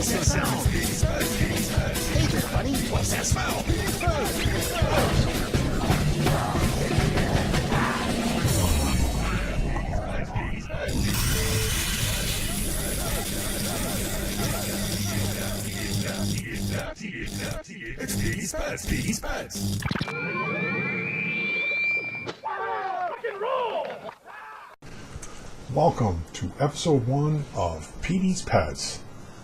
What's that sound? Hey there, buddy. What's that smell? It's Peteys Pedz, Peteys Pedz. Welcome to episode 1 of Peteys Pedz.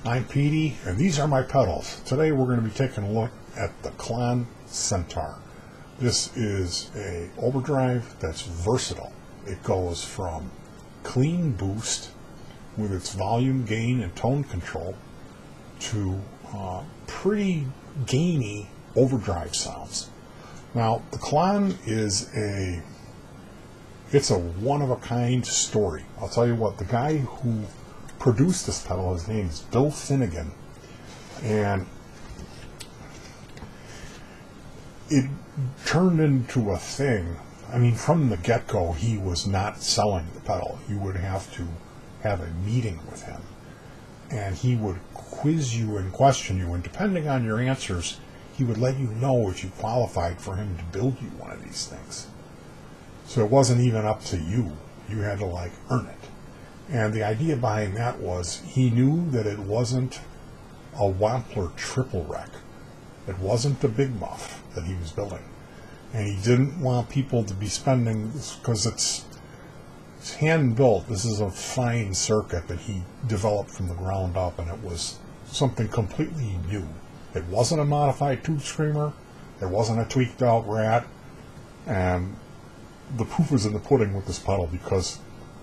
I'm Petey, and these are my pedals. Today we're going to be taking a look at the Klon Centaur. This is a overdrive that's versatile. It goes from clean boost with its volume, gain, and tone control to pretty gainy overdrive sounds. Now, the Klon is it's a one-of-a-kind story. I'll tell you what, the guy who produced this pedal, his name is Bill Finnegan, and it turned into a thing. I mean, from the get-go, he was not selling the pedal. You would have to have a meeting with him, and he would quiz you and question you, and depending on your answers, he would let you know if you qualified for him to build you one of these things. So it wasn't even up to you. You had to earn it. And the idea behind that was he knew that it wasn't a Wampler triple wreck. It wasn't the big muff that he was building. And he didn't want people to be spending, because it's hand built. This is a fine circuit that he developed from the ground up, and it was something completely new. It wasn't a modified tube screamer. It wasn't a tweaked out rat. And the proof is in the pudding with this pedal, because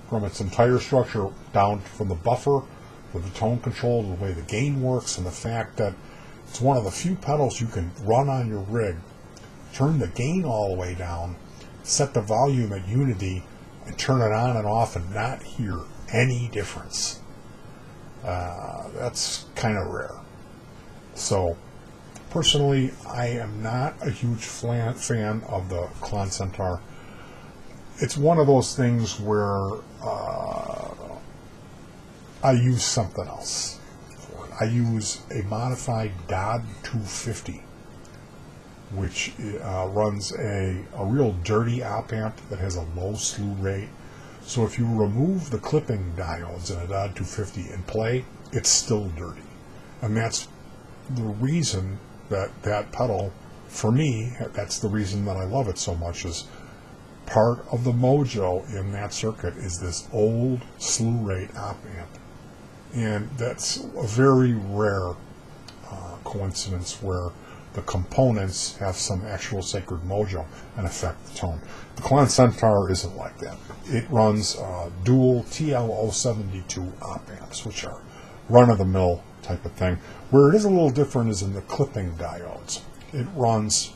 from its entire structure down from the buffer, with the tone control, the way the gain works, and the fact that it's one of the few pedals you can run on your rig, turn the gain all the way down, set the volume at unity, and turn it on and off and not hear any difference. That's kind of rare. So, personally, I am not a huge fan of the Klon Centaur. It's one of those things where I use something else for it. I use a modified Dodd 250, which runs a real dirty op amp that has a low slew rate. So if you remove the clipping diodes in a Dodd 250 and play, it's still dirty. And that's the reason that pedal, for me, that's the reason that I love it so much, is part of the mojo in that circuit is this old slew rate op amp. And that's a very rare coincidence where the components have some actual sacred mojo and affect the tone. The Klon Centaur isn't like that. It runs dual TL072 op amps, which are run-of-the-mill type of thing. Where it is a little different is in the clipping diodes. It runs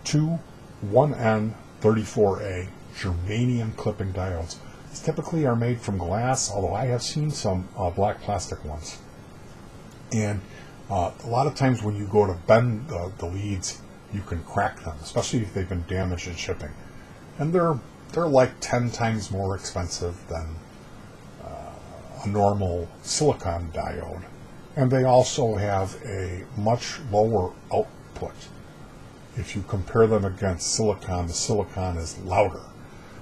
two 1N34A germanium clipping diodes. These typically are made from glass, although I have seen some black plastic ones. And a lot of times when you go to bend the leads, you can crack them, especially if they've been damaged in shipping. And they're like 10 times more expensive than a normal silicon diode. And they also have a much lower output. If you compare them against silicon, the silicon is louder.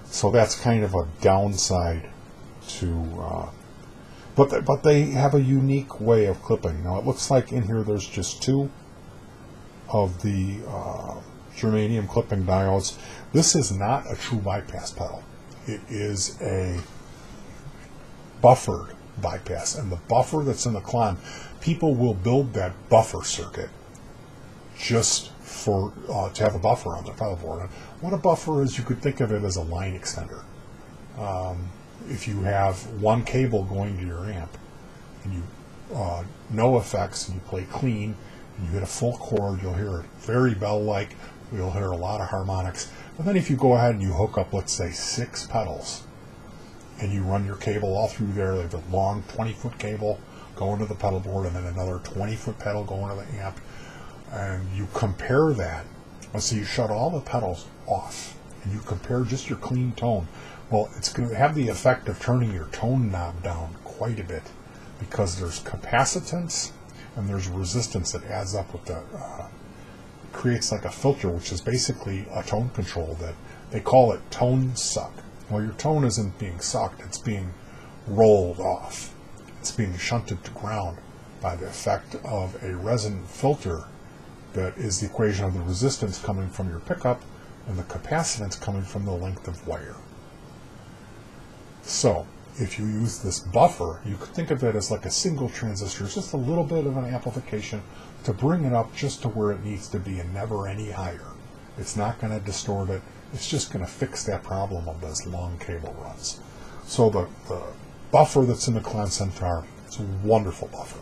So that's kind of a downside to... But they have a unique way of clipping. Now it looks like in here there's just two of the germanium clipping diodes. This is not a true bypass pedal. It is a buffered bypass. And the buffer that's in the Klon, people will build that buffer circuit just for to have a buffer on their pedal board. And what a buffer is, you could think of it as a line extender. If you have one cable going to your amp and you no effects and you play clean and you hit a full chord, you'll hear it very bell-like. You'll hear a lot of harmonics. But then if you go ahead and you hook up, let's say, 6 pedals and you run your cable all through there, they have a long 20-foot cable going to the pedal board and then another 20-foot pedal going to the amp, and you compare that. Let's say you shut all the pedals off and you compare just your clean tone. Well, it's going to have the effect of turning your tone knob down quite a bit because there's capacitance and there's resistance that adds up with the creates like a filter, which is basically a tone control that they call it tone suck. Well, your tone isn't being sucked, it's being rolled off. It's being shunted to ground by the effect of a resin filter that is the equation of the resistance coming from your pickup and the capacitance coming from the length of wire. So, if you use this buffer, you could think of it as like a single transistor, it's just a little bit of an amplification to bring it up just to where it needs to be and never any higher. It's not going to distort it, it's just going to fix that problem of those long cable runs. So the buffer that's in the Klon Centaur, it's a wonderful buffer.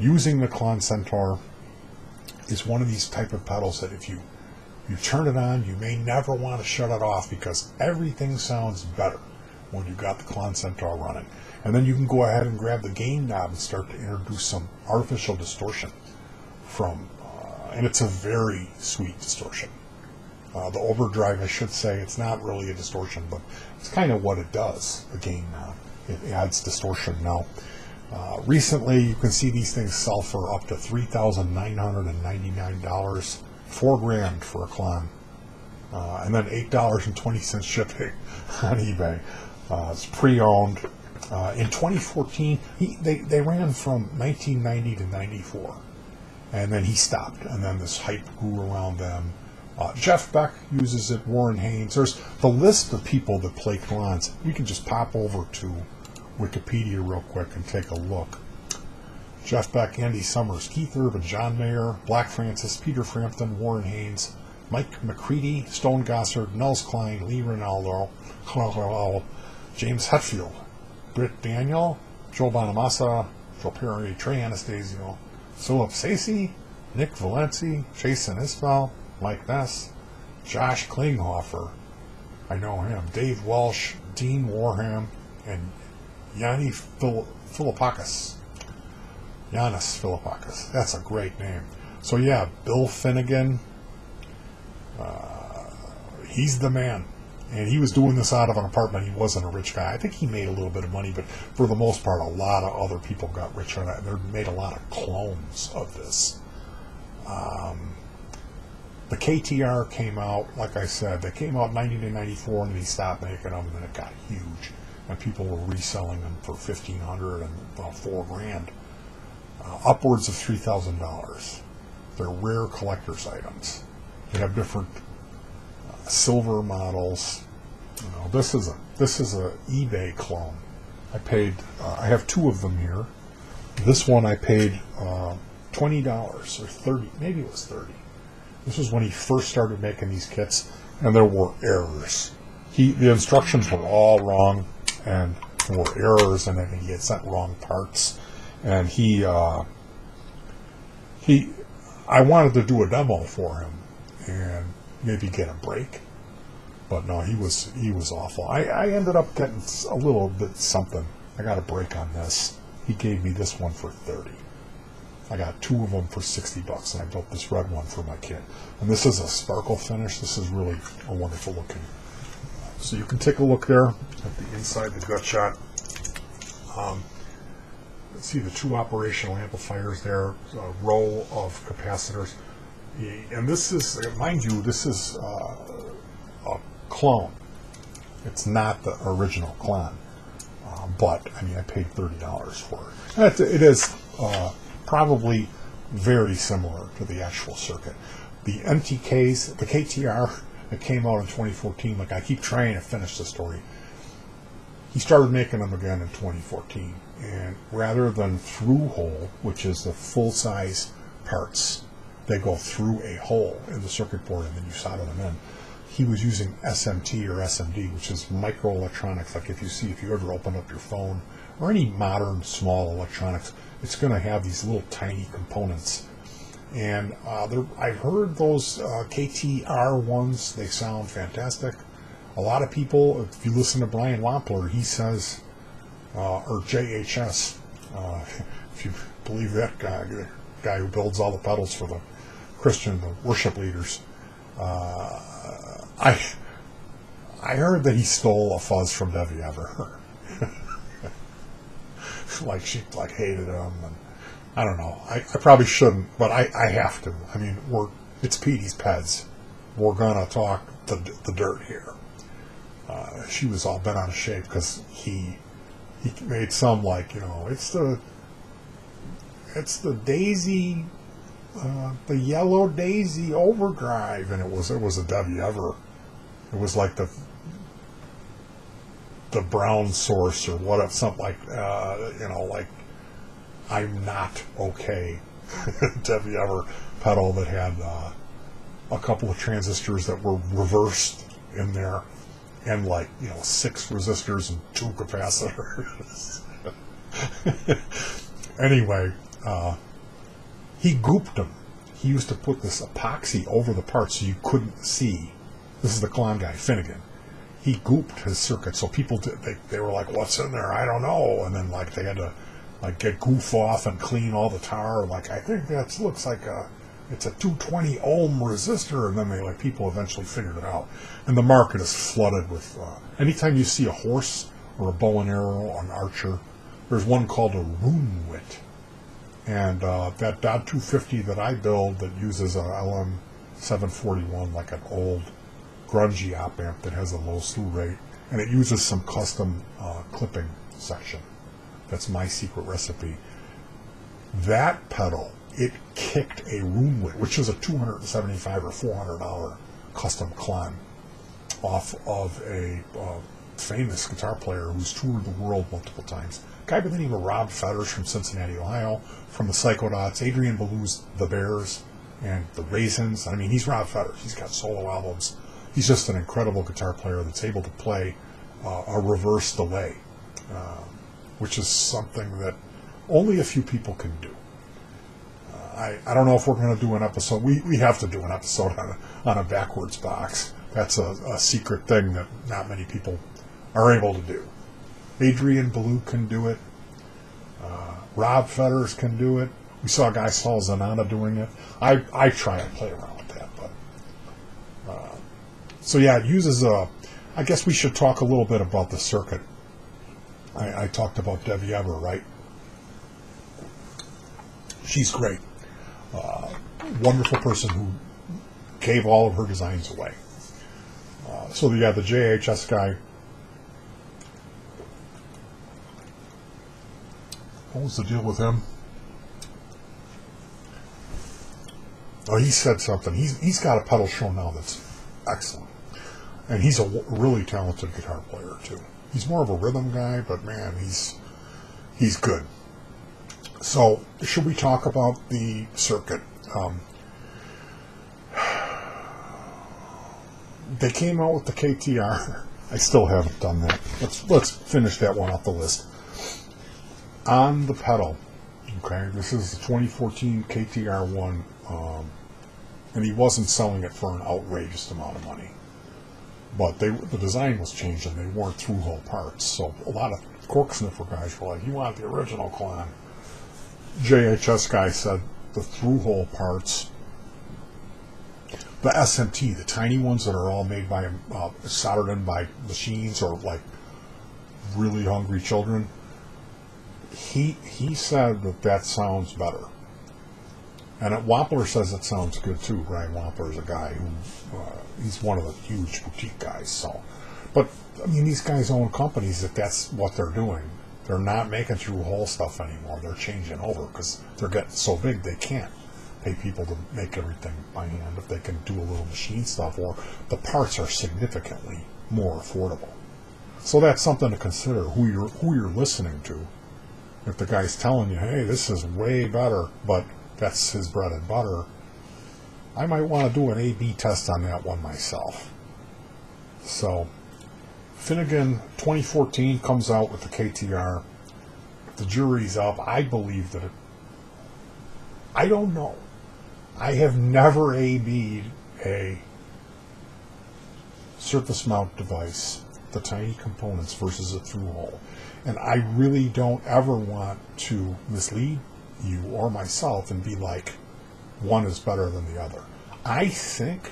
Using the Klon Centaur is one of these type of pedals that if you turn it on, you may never want to shut it off because everything sounds better when you got the Klon Centaur running. And then you can go ahead and grab the gain knob and start to introduce some artificial distortion from, and it's a very sweet distortion. The overdrive, I should say, it's not really a distortion, but it's kind of what it does, the gain knob. It adds distortion. Now, recently you can see these things sell for up to $3,999, $4,000 for a Klon, and then $8.20 shipping on eBay. It's pre-owned. In 2014, they ran from 1990 to 94, and then he stopped, and then this hype grew around them. Jeff Beck uses it, Warren Haynes. There's the list of people that play Klons. We can just pop over to Wikipedia real quick and take a look. Jeff Beck, Andy Summers, Keith Urban, John Mayer, Black Francis, Peter Frampton, Warren Haynes, Mike McCready, Stone Gossard, Nels Klein, Lee Ronaldo, James Hetfield, Britt Daniel, Joe Bonamassa, Joe Perry, Trey Anastasio, Philip Sacy, Nick Valenci, Jason Isbell, Mike Ness, Josh Klinghoffer, I know him, Dave Welsh, Dean Warham, and Yannis Philippakis. That's a great name. So yeah, Bill Finnegan, he's the man. And he was doing this out of an apartment. He wasn't a rich guy. I think he made a little bit of money, but for the most part, a lot of other people got rich on it. They made a lot of clones of this. The KTR came out, like I said, they came out in 1994, and he stopped making them, and then it got huge. And people were reselling them for $1,500 and about $4,000. Upwards of $3,000. They're rare collector's items. They have different silver models. You know, this is a eBay clone. I paid. I have two of them here. This one I paid $20 or $30. Maybe it was $30. This was when he first started making these kits, and there were errors. The instructions were all wrong, and there were errors, and then he had sent wrong parts. And I wanted to do a demo for him and maybe get a break, but no, he was awful. I ended up getting a little bit something. I got a break on this. He gave me this one for $30. I got two of them for $60, and I built this red one for my kid. And this is a sparkle finish. This is really a wonderful looking. So you can take a look there at the inside, the gut shot. See the two operational amplifiers there, a row of capacitors. And this is, mind you, this is a clone. It's not the original Klon. But, I mean, I paid $30 for it. It is probably very similar to the actual circuit. The MTKs, the KTR that came out in 2014, like I keep trying to finish the story, he started making them again in 2014. And rather than through hole, which is the full-size parts, they go through a hole in the circuit board and then you solder them in. He was using SMT or SMD, which is microelectronics. Like if you ever open up your phone or any modern small electronics, it's going to have these little tiny components. And I've heard those KTR ones, they sound fantastic. A lot of people, if you listen to Brian Wampler, he says, or JHS, if you believe that guy, the guy who builds all the pedals for the Christian worship leaders, I heard that he stole a fuzz from Debbie Ever. She hated him, and I don't know. I probably shouldn't, but I have to. I mean, it's Peteys Pedz. We're gonna talk the dirt here. She was all bent out of shape because he made some, like, you know, it's the daisy, the yellow daisy overdrive, and it was a Debbie Ever. It was like the brown source or whatever, something like, you know, like I'm Not Okay Debbie Ever pedal that had a couple of transistors that were reversed in there, and, like, you know, 6 resistors and 2 capacitors. Anyway, he gooped them. He used to put this epoxy over the parts so you couldn't see. This is the Klon guy, Finnegan. He gooped his circuit, so people they were like, "What's in there? I don't know." And then, like, they had to, like, get goof off and clean all the tar. Like, I think that looks like it's a 220 ohm resistor, and then people eventually figured it out. And the market is flooded with. Anytime you see a horse or a bow and arrow or an archer, there's one called a runewit, and that DOT 250 that I build that uses a LM741, like an old grungy op amp that has a low slew rate, and it uses some custom clipping section. That's my secret recipe. That pedal, it kicked a runewit, which is a $275 or $400 custom Klon, off of a famous guitar player who's toured the world multiple times. A guy by the name of Rob Fetters from Cincinnati, Ohio, from the Psychodots, Adrian Belews, The Bears, and the Raisins. I mean, he's Rob Fetters. He's got solo albums. He's just an incredible guitar player that's able to play a reverse delay, which is something that only a few people can do. I don't know if we're going to do an episode. We have to do an episode on a backwards box. That's a secret thing that not many people are able to do. Adrian Belew can do it. Rob Fetters can do it. We saw a guy, Saul Zanata, doing it. I try and play around with that, but so yeah, it uses I guess we should talk a little bit about the circuit. I talked about Debbie Ever, right? She's great. Wonderful person who gave all of her designs away. So yeah, the JHS guy. What was the deal with him? Oh, he said something. He's got a pedal show now that's excellent, and he's a really talented guitar player too. He's more of a rhythm guy, but man, he's good. So, should we talk about the circuit? They came out with the KTR. I still haven't done that. Let's finish that one off the list. On the pedal, okay, this is the 2014 KTR1, and he wasn't selling it for an outrageous amount of money. But the design was changed, and they weren't through-hole parts. So a lot of cork sniffer guys were like, "You want the original Klon?" JHS guy said the through-hole parts, the SMT, the tiny ones that are all made by soldered in by machines or like really hungry children. He said that sounds better, and Wampler says it sounds good too. Ryan Wampler is a guy who he's one of the huge boutique guys. So, but I mean, these guys own companies that's what they're doing. They're not making through-hole stuff anymore. They're changing over because they're getting so big they can't pay people to make everything by hand if they can do a little machine stuff, or the parts are significantly more affordable. So that's something to consider who you're listening to. If the guy's telling you, "Hey, this is way better," but that's his bread and butter, I might want to do an A/B test on that one myself. So, Finnegan 2014 comes out with the KTR. The jury's up. I believe that I don't know. I have never A/B'd a surface mount device, the tiny components versus a through-hole. And I really don't ever want to mislead you or myself and be like, one is better than the other. I think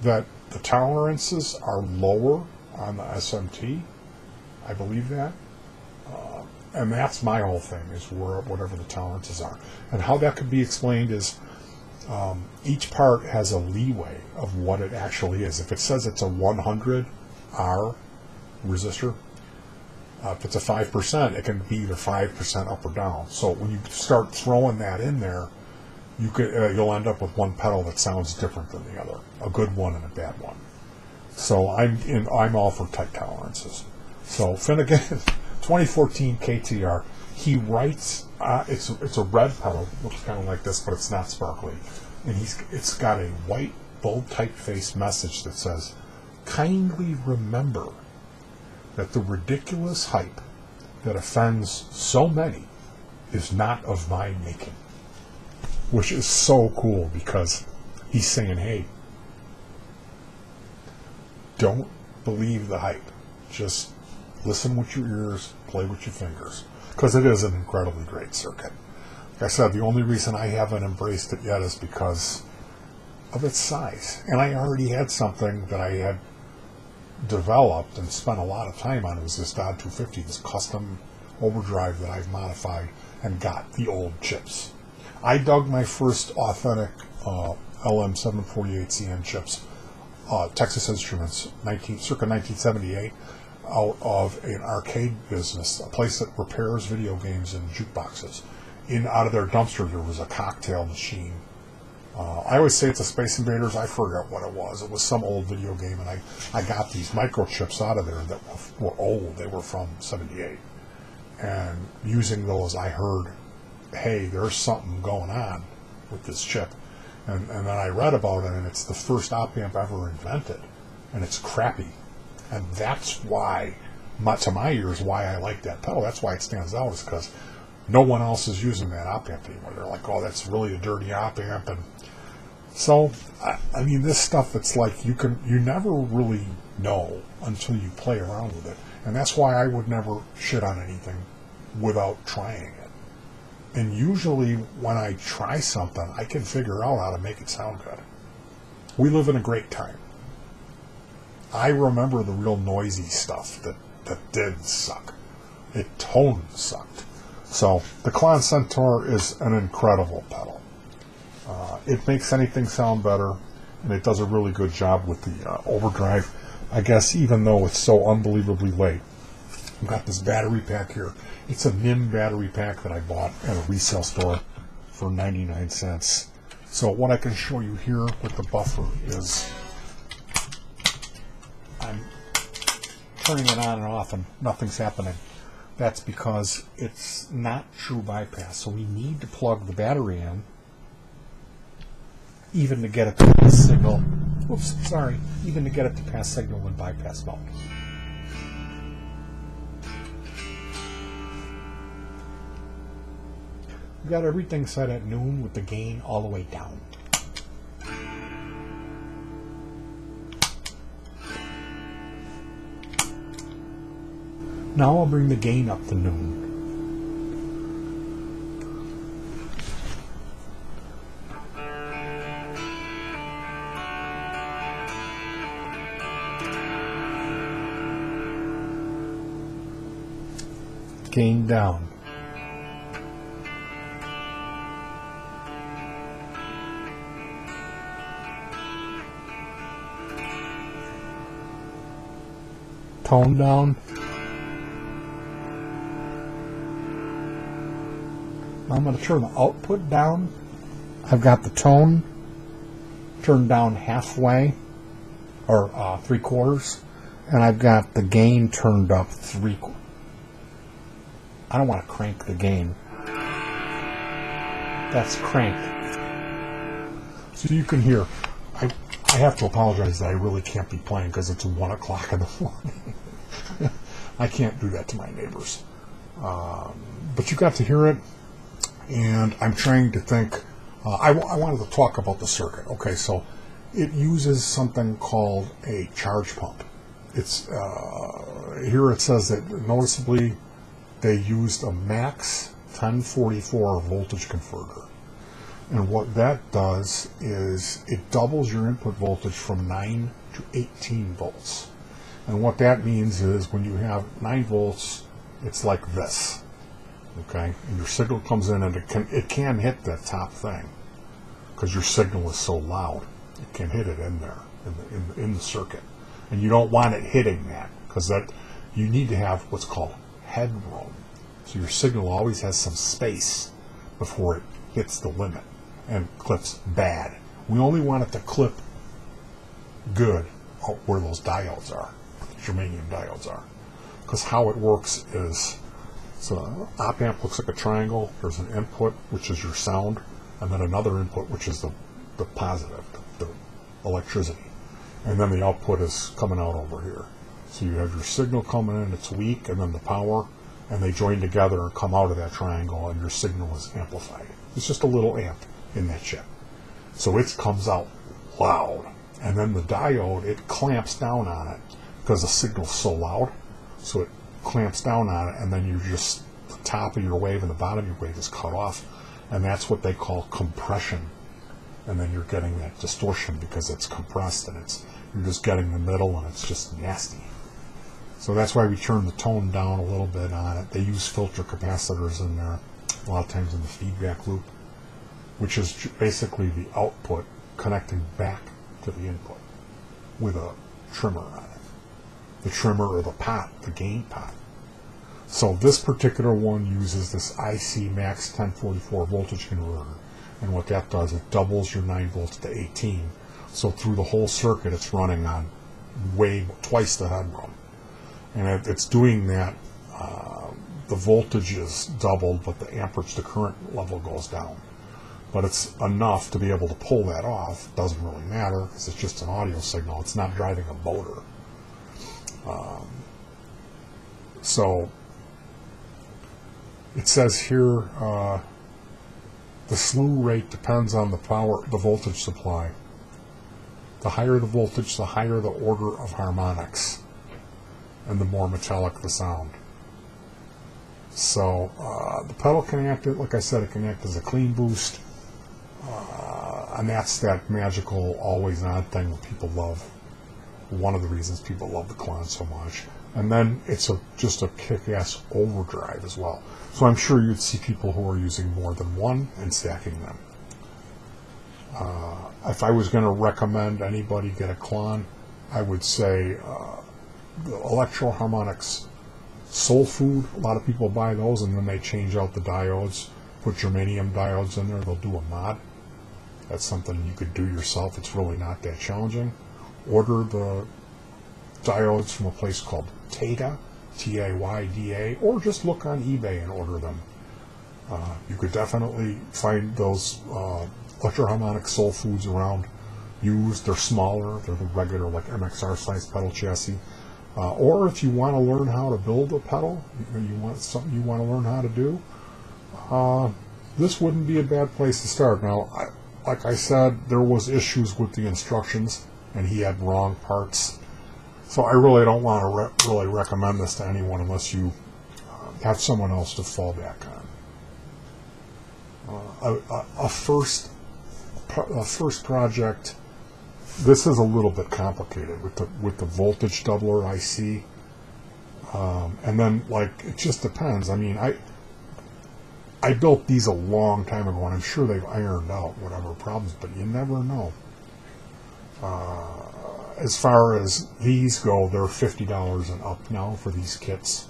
that the tolerances are lower on the SMT. I believe that. And that's my whole thing, is whatever the tolerances are. And how that could be explained is each part has a leeway of what it actually is. If it says it's a 100 R resistor, if it's a 5%, it can be either 5% up or down. So when you start throwing that in there, you'll end up with one pedal that sounds different than the other, a good one and a bad one. So I'm all for tight tolerances. So Finnegan, 2014 KTR, he writes. It's a red pedal, looks kind of like this, but it's not sparkly, and it's got a white bold typeface message that says, "Kindly remember that the ridiculous hype that offends so many is not of my making," which is so cool, because he's saying, hey, don't believe the hype. Just listen with your ears, play with your fingers, because it is an incredibly great circuit. Like I said, the only reason I haven't embraced it yet is because of its size. And I already had something that I had developed and spent a lot of time on. It was this Dodd 250, this custom overdrive that I've modified and got the old chips. I dug my first authentic LM748CN chips, Texas Instruments, circa 1978, out of an arcade business, a place that repairs video games and jukeboxes. Out of their dumpster, there was a cocktail machine. I always say it's a Space Invaders. I forgot what it was. It was some old video game, and I got these microchips out of there that were old. They were from '78. And using those, I heard, hey, there's something going on with this chip. And then I read about it, and it's the first op amp ever invented. And it's crappy. And that's why, to my ears, why I like that pedal. That's why it stands out, is because no one else is using that op amp anymore. They're like, oh, that's really a dirty op amp. And so, I mean, this stuff, it's like you never really know until you play around with it. And that's why I would never shit on anything without trying it. And usually when I try something, I can figure out how to make it sound good. We live in a great time. I remember the real noisy stuff that did suck. It tone sucked. So the Klon Centaur is an incredible pedal. It makes anything sound better, and it does a really good job with the overdrive. I guess even though it's so unbelievably late, I've got this battery pack here. It's a NIM battery pack that I bought at a resale store for 99 cents. So what I can show you here with the buffer is I'm turning it on and off and nothing's happening. That's because it's not true bypass. So we need to plug the battery in even to get it to pass signal. Oops, sorry. Even to get it to pass signal in bypass mode. We've got everything set at noon with the gain all the way down. Now I'll bring the gain up to noon. Gain down. Tone down. I'm going to turn the output down. I've got the tone turned down halfway, or 3/4, and I've got the gain turned up 3/4. I don't want to crank the gain. That's cranked. So you can hear. I have to apologize that I really can't be playing because it's 1 o'clock in the morning. I can't do that to my neighbors. But you got to hear it, and I'm trying to think. I wanted to talk about the circuit. Okay, so it uses something called a charge pump. It's here it says that noticeably they used a max 1044 voltage converter. And what that does is it doubles your input voltage from 9 to 18 volts. And what that means is when you have 9 volts, it's like this. Okay, and your signal comes in, and it can hit that top thing because your signal is so loud. It can hit it in there in the circuit, and you don't want it hitting that because that you need to have what's called headroom. So your signal always has some space before it hits the limit and clips bad. We only want it to clip good where those diodes are, germanium diodes are, because how it works is. So op amp looks like a triangle. There's an input, which is your sound, and then another input, which is the positive, the electricity. And then the output is coming out over here. So you have your signal coming in, it's weak, and then the power, and they join together and come out of that triangle, and your signal is amplified. It's just a little amp in that chip. So it comes out loud. And then the diode, it clamps down on it because the signal's so loud. So it clamps down on it, and then you just, the top of your wave and the bottom of your wave is cut off, and that's what they call compression. And then you're getting that distortion because it's compressed, and you're just getting the middle, and it's just nasty. So that's why we turn the tone down a little bit on it. They use filter capacitors in there a lot of times in the feedback loop, which is basically the output connecting back to the input with a trimmer on it. The trimmer or the pot, the gain pot. So this particular one uses this IC Max 1044 voltage converter, and what that does, it doubles your 9 volts to 18. So through the whole circuit, it's running on way twice the headroom, and it's doing that. The voltage is doubled, but the amperage, the current level goes down. But it's enough to be able to pull that off. Doesn't really matter because it's just an audio signal. It's not driving a motor. So it says here the slew rate depends on the voltage supply. The higher the voltage, the higher the order of harmonics, and the more metallic the sound. So the pedal can act, like I said, it can act as a clean boost, and that's that magical always on thing that people love. One of the reasons people love the Klon so much. And then it's just a kick-ass overdrive as well. So I'm sure you'd see people who are using more than one and stacking them. If I was going to recommend anybody get a Klon, I would say the Electro Harmonics Soul Food. A lot of people buy those, and then they change out the diodes, put germanium diodes in there. They'll do a mod. That's something you could do yourself. It's really not that challenging. Order the diodes from a place called Tayda, T-A-Y-D-A, or just look on eBay and order them. You could definitely find those Electro-Harmonic Soul Foods around used. They're smaller. They're the regular, like MXR size pedal chassis. Or if you want to learn how to build a pedal, you want something you want to learn how to do, this wouldn't be a bad place to start. Now, like I said, there was issues with the instructions, and he had wrong parts. So I really don't want to really recommend this to anyone unless you have someone else to fall back on. A first project, this is a little bit complicated with the voltage doubler IC, and then like it just depends. I mean, I built these a long time ago, and I'm sure they've ironed out whatever problems, but you never know. As far as these go, they're $50 and up now for these kits.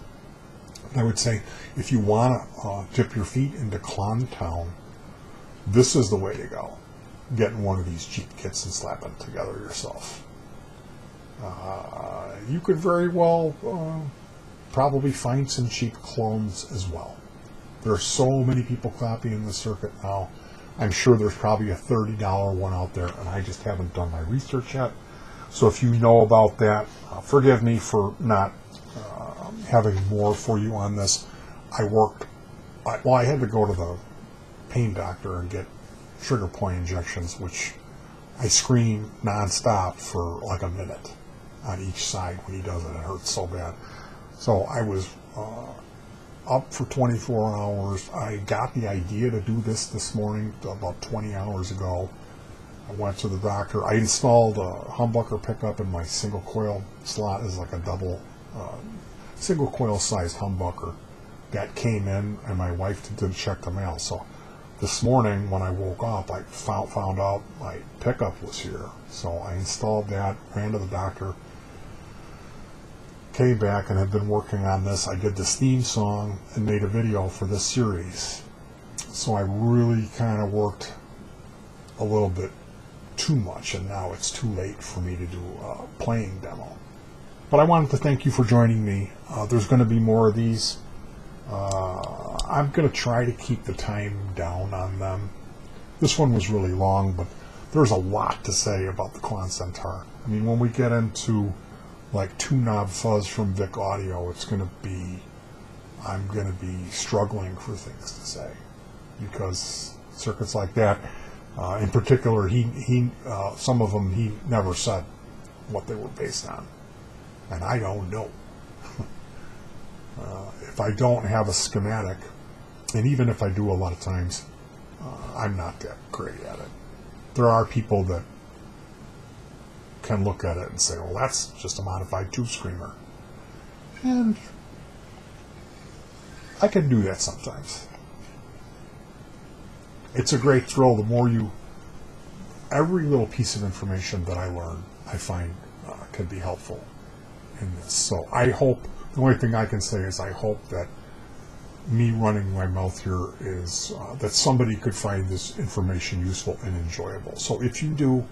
I would say if you want to dip your feet into Klon Town, this is the way to go. Getting one of these cheap kits and slapping it together yourself. You could very well probably find some cheap clones as well. There are so many people copying the circuit now. I'm sure there's probably a $30 one out there, and I just haven't done my research yet. So if you know about that, forgive me for not having more for you on this. I had to go to the pain doctor and get trigger point injections, which I scream nonstop for like a minute on each side when he does it. It hurts so bad. So I was up for 24 hours. I got the idea to do this morning about 20 hours ago. I went to the doctor. I installed a humbucker pickup in my single coil slot as like a double single coil sized humbucker that came in, and my wife didn't check the mail. So this morning when I woke up, I found out my pickup was here. So I installed that, ran to the doctor, came back and have been working on this. I did this theme song and made a video for this series. So I really kind of worked a little bit too much, and now it's too late for me to do a playing demo. But I wanted to thank you for joining me. There's going to be more of these. I'm going to try to keep the time down on them. This one was really long, but there's a lot to say about the Klon Centaur. I mean, when we get into like Two Knob Fuzz from Vic Audio, I'm going to be struggling for things to say, because circuits like that, in particular, some of them he never said what they were based on, and I don't know. If I don't have a schematic, and even if I do a lot of times, I'm not that great at it. There are people that can look at it and say, well, that's just a modified tube screamer. And I can do that sometimes. It's a great thrill. Every little piece of information that I learn, I find can be helpful in this. So I hope, the only thing I can say is I hope that me running my mouth here is that somebody could find this information useful and enjoyable. So if you do,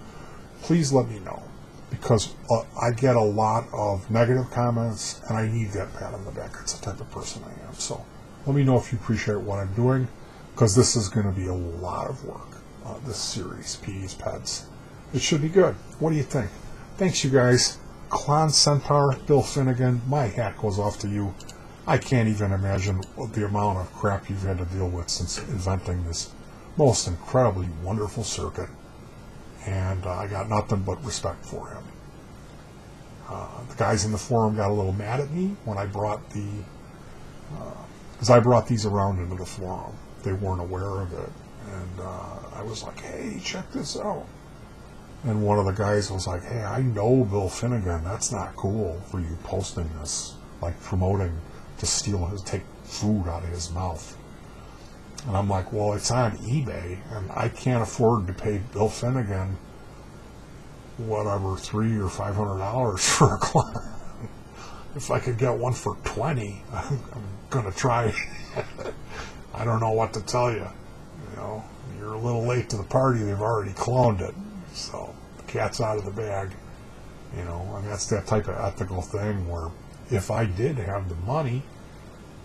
please let me know, because I get a lot of negative comments, and I need that pat on the back. That's the type of person I am. So let me know if you appreciate what I'm doing, because this is going to be a lot of work, this series, Peteys Pedz. It should be good. What do you think? Thanks, you guys. Klon Centaur, Bill Finnegan, my hat goes off to you. I can't even imagine the amount of crap you've had to deal with since inventing this most incredibly wonderful circuit, and I got nothing but respect for him. The guys in the forum got a little mad at me when I brought because I brought these around into the forum. They weren't aware of it, and I was like, hey, check this out. And one of the guys was like, hey, I know Bill Finnegan. That's not cool for you posting this, like promoting to take food out of his mouth. And I'm like, well, it's on eBay, and I can't afford to pay Bill Finnegan whatever $300 or $500 for a Klon. If I could get one for $20, I'm gonna try. I don't know what to tell you. You know, you're a little late to the party. They've already cloned it, so the cat's out of the bag. You know, and that's that type of ethical thing where if I did have the money,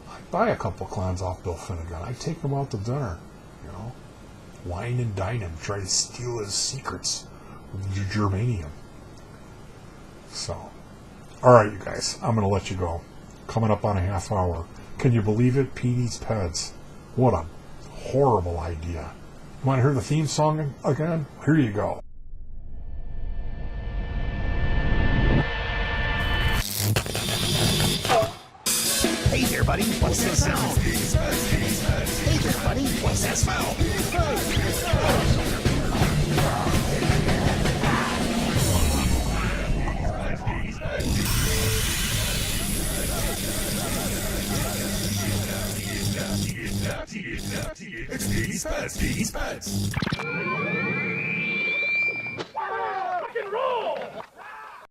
I'd buy a couple clowns off Bill Finnegan. I'd take him out to dinner, you know, wine and dine him, try to steal his secrets with germanium. So, all right, you guys, I'm going to let you go. Coming up on a half hour. Can you believe it? Peteys Pedz. What a horrible idea. You want to hear the theme song again? Here you go. Hey there, buddy. What's that sound? Hey there, buddy. What's that smell? It's Peteys Pedz. Peteys Pedz.